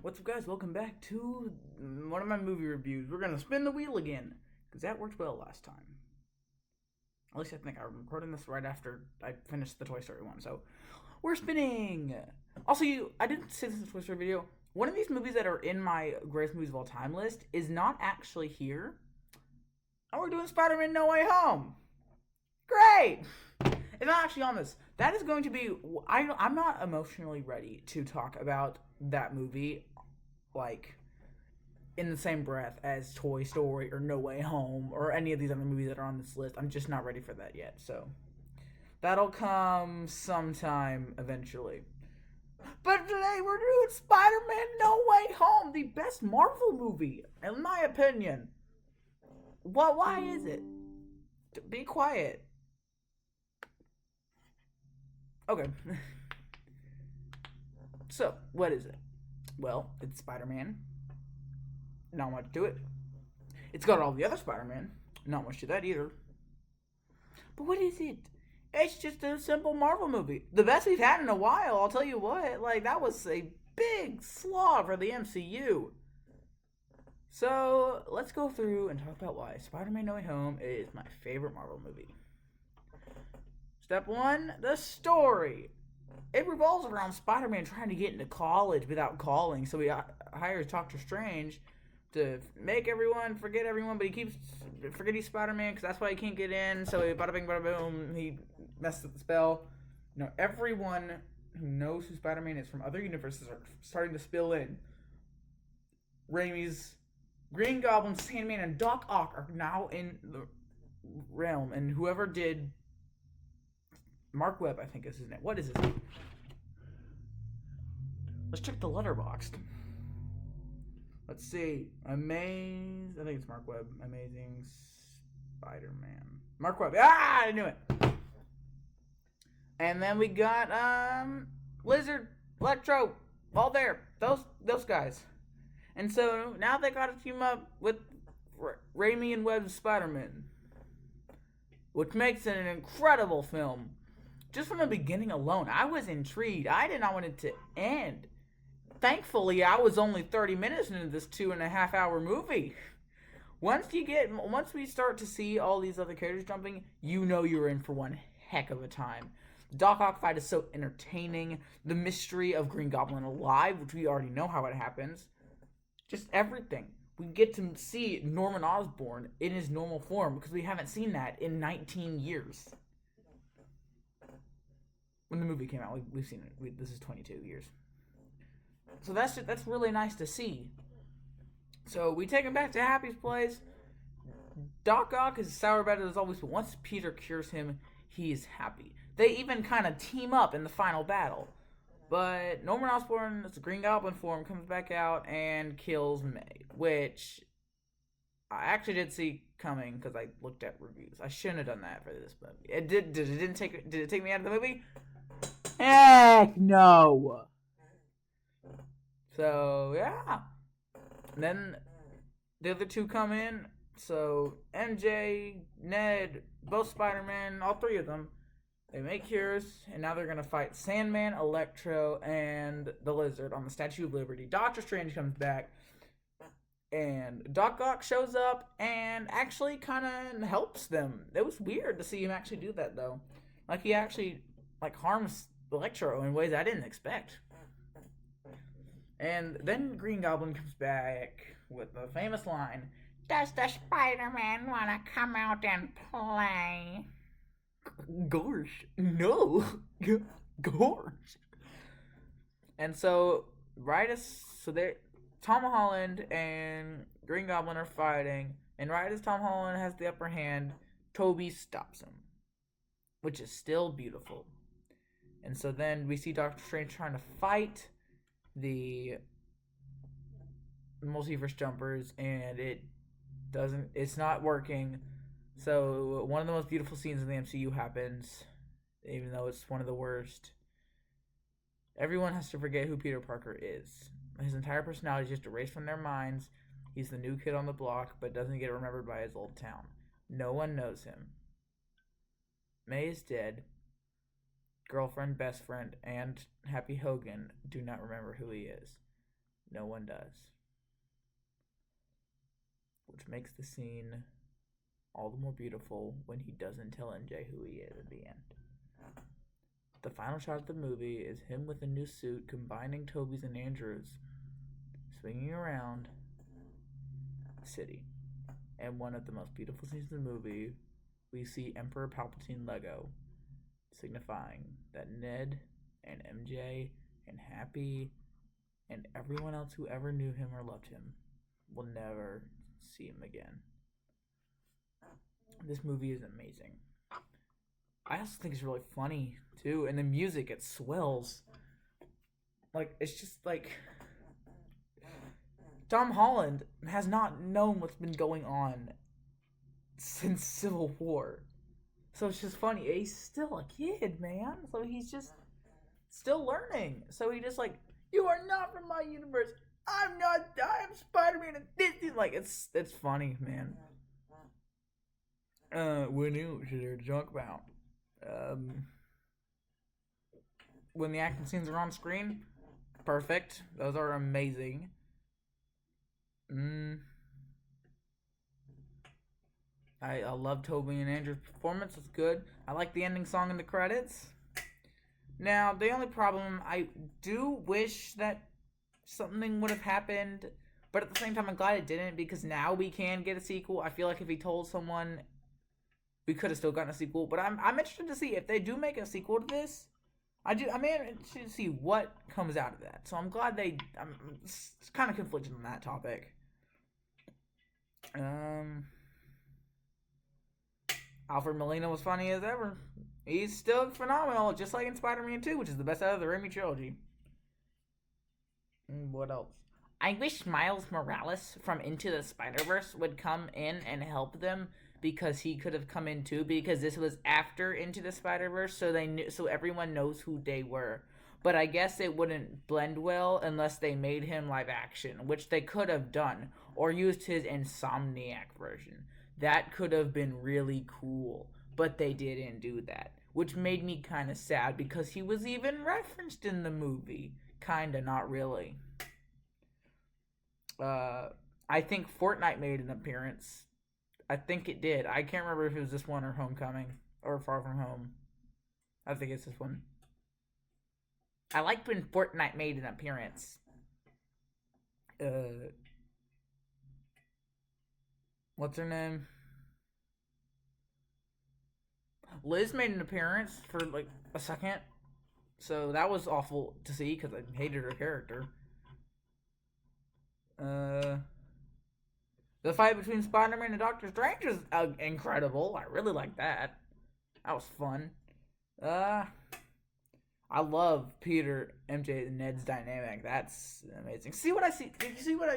What's up, guys? Welcome back to one of my movie reviews. We're gonna spin the wheel again because that worked well last time. At least I think I'm recording this right after I finished the Toy Story one, so we're spinning. Also, I didn't say this in the Toy Story video. One of these movies that are in my greatest movies of all time list is not actually here, and we're doing Spider-Man: No Way Home. Great! It's not actually on this. That is going to be. I'm not emotionally ready to talk about that movie, like, in the same breath as Toy Story or No Way Home or any of these other movies that are on this list. I'm just not ready for that yet. So that'll come sometime eventually. But today we're doing Spider-Man: No Way Home, the best Marvel movie, in my opinion. Why is it? Be quiet. Okay. So, what is it? Well, it's Spider-Man. Not much to it. It's got all the other Spider-Man. Not much to that either. But what is it? It's just a simple Marvel movie. The best we've had in a while, I'll tell you what. Like, that was a big slog for the MCU. So, let's go through and talk about why Spider-Man: No Way Home is my favorite Marvel movie. Step 1, the story. It revolves around Spider-Man trying to get into college without calling, so he hires Doctor Strange to make everyone forget everyone, but he keeps forgetting Spider-Man because that's why he can't get in, so he bada bing bada boom, he messed up the spell. Everyone who knows who Spider-Man is from other universes are starting to spill in. Raimi's Green Goblin, Sandman, and Doc Ock are now in the realm, and whoever did Mark Webb, I think is his name. What is his name? Let's check the letterboxd. Let's see. I think it's Mark Webb. Amazing Spider-Man. Mark Webb. I knew it. And then we got Lizard, Electro, all there. Those guys. And so now they got to team up with Raimi and Webb's Spider-Man, which makes it an incredible film. Just from the beginning alone, I was intrigued. I did not want it to end. Thankfully, I was only 30 minutes into this 2.5 hour movie. Once we start to see all these other characters jumping, you know you're in for one heck of a time. The Doc Ock fight is so entertaining. The mystery of Green Goblin alive, which we already know how it happens. Just everything. We get to see Norman Osborn in his normal form because we haven't seen that in 19 years. When the movie came out, we've seen it. This is 22 years. So that's really nice to see. So we take him back to Happy's place. Doc Ock is sour about it as always, but once Peter cures him, he is happy. They even kind of team up in the final battle. But Norman Osborn's Green Goblin form comes back out and kills May, which I actually did see coming because I looked at reviews. I shouldn't have done that for this movie. Did it take me out of the movie? Heck no. So yeah. And then the other two come in. So MJ, Ned, both Spider-Man, all three of them, they make cures, and now they're gonna fight Sandman, Electro, and the Lizard on the Statue of Liberty. Doctor Strange comes back, and Doc Ock shows up and actually kind of helps them. It was weird to see him actually do that though. Like he actually harms Electro in ways I didn't expect. And then Green Goblin comes back with the famous line, "Does the Spider-Man want to come out and play?" Gosh, no. Gosh. And so, Tom Holland and Green Goblin are fighting, and right as Tom Holland has the upper hand, Toby stops him, which is still beautiful. And so then we see Doctor Strange trying to fight the multiverse jumpers, and it's not working. So one of the most beautiful scenes in the MCU happens, even though it's one of the worst. Everyone has to forget who Peter Parker is. His entire personality is just erased from their minds. He's the new kid on the block, but doesn't get remembered by his old town. No one knows him. May is dead. Girlfriend, best friend, and Happy Hogan do not remember who he is. No one does. Which makes the scene all the more beautiful when he doesn't tell MJ who he is at the end. The final shot of the movie is him with a new suit combining Toby's and Andrew's, swinging around the city. And one of the most beautiful scenes in the movie, we see Emperor Palpatine Lego, signifying that Ned and MJ and Happy and everyone else who ever knew him or loved him will never see him again. This movie is amazing. I also think it's really funny too, and the music, it swells. Like, it's just like Tom Holland has not known what's been going on since Civil War. So it's just funny. He's still a kid, man. So he's just still learning. So he just like, you are not from my universe. I'm not. I'm Spider-Man and Disney. Like, it's funny, man. What news is there to talk about? When the action scenes are on screen, perfect. Those are amazing. I love Toby and Andrew's performance. It's good. I like the ending song in the credits. Now, the only problem, I do wish that something would have happened, but at the same time, I'm glad it didn't, because now we can get a sequel. I feel like if he told someone, we could have still gotten a sequel. But I'm interested to see if they do make a sequel to this. I'm interested to see what comes out of that. So I'm glad I'm kind of conflicted on that topic. Alfred Molina was funny as ever. He's still phenomenal, just like in Spider-Man 2, which is the best out of the Raimi trilogy. What else? I wish Miles Morales from Into the Spider-Verse would come in and help them, because he could have come in too, because this was after Into the Spider-Verse, so everyone knows who they were. But I guess it wouldn't blend well unless they made him live action, which they could have done, or used his Insomniac version. That could have been really cool, but they didn't do that, which made me kind of sad, because he was even referenced in the movie. Kinda, not really. I think Fortnite made an appearance. I think it did. I can't remember if it was this one or Homecoming or Far From Home. I think it's this one. I liked when Fortnite made an appearance. What's her name? Liz made an appearance for like a second. So that was awful to see, because I hated her character. The fight between Spider-Man and Doctor Strange was incredible. I really liked that. That was fun. I love Peter, MJ, and Ned's dynamic. That's amazing. See what I see? You see what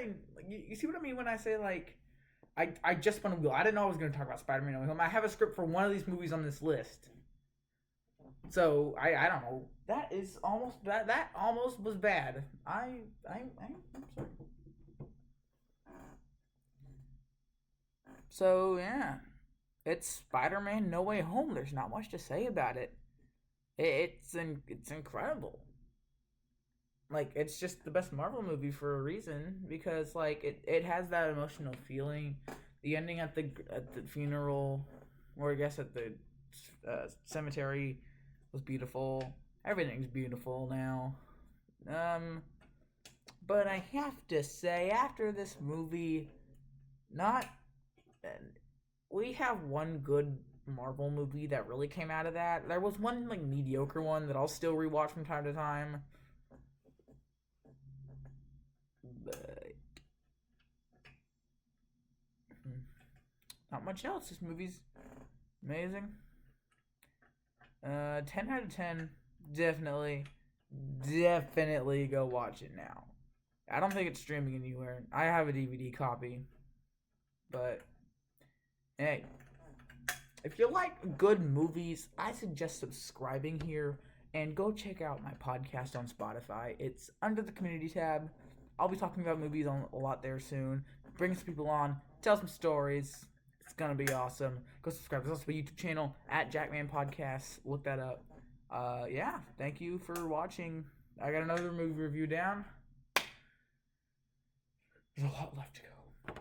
you see what I mean when I say, like, I just want to wheel. I didn't know I was going to talk about Spider-Man No Way Home. I have a script for one of these movies on this list. So I don't know. That is almost that almost was bad. I'm sorry. So yeah, it's Spider-Man No Way Home. There's not much to say about it. It's incredible. Like, it's just the best Marvel movie for a reason, because like it has that emotional feeling. The ending at the funeral, or I guess at the cemetery, was beautiful. Everything's beautiful now. But I have to say, after this movie, we have one good Marvel movie that really came out of that. There was one like mediocre one that I'll still rewatch from time to time. But not much else. This movie's amazing. 10 out of 10. Definitely go watch it now. I don't think it's streaming anywhere. I have a DVD copy. But hey, if you like good movies, I suggest subscribing here and go check out my podcast on Spotify. It's under the community tab. I'll be talking about movies a lot there soon. Bring some people on, tell some stories. It's gonna be awesome. Go subscribe. There's also a YouTube channel at Jackman Podcasts. Look that up. Yeah, thank you for watching. I got another movie review down. There's a lot left to go.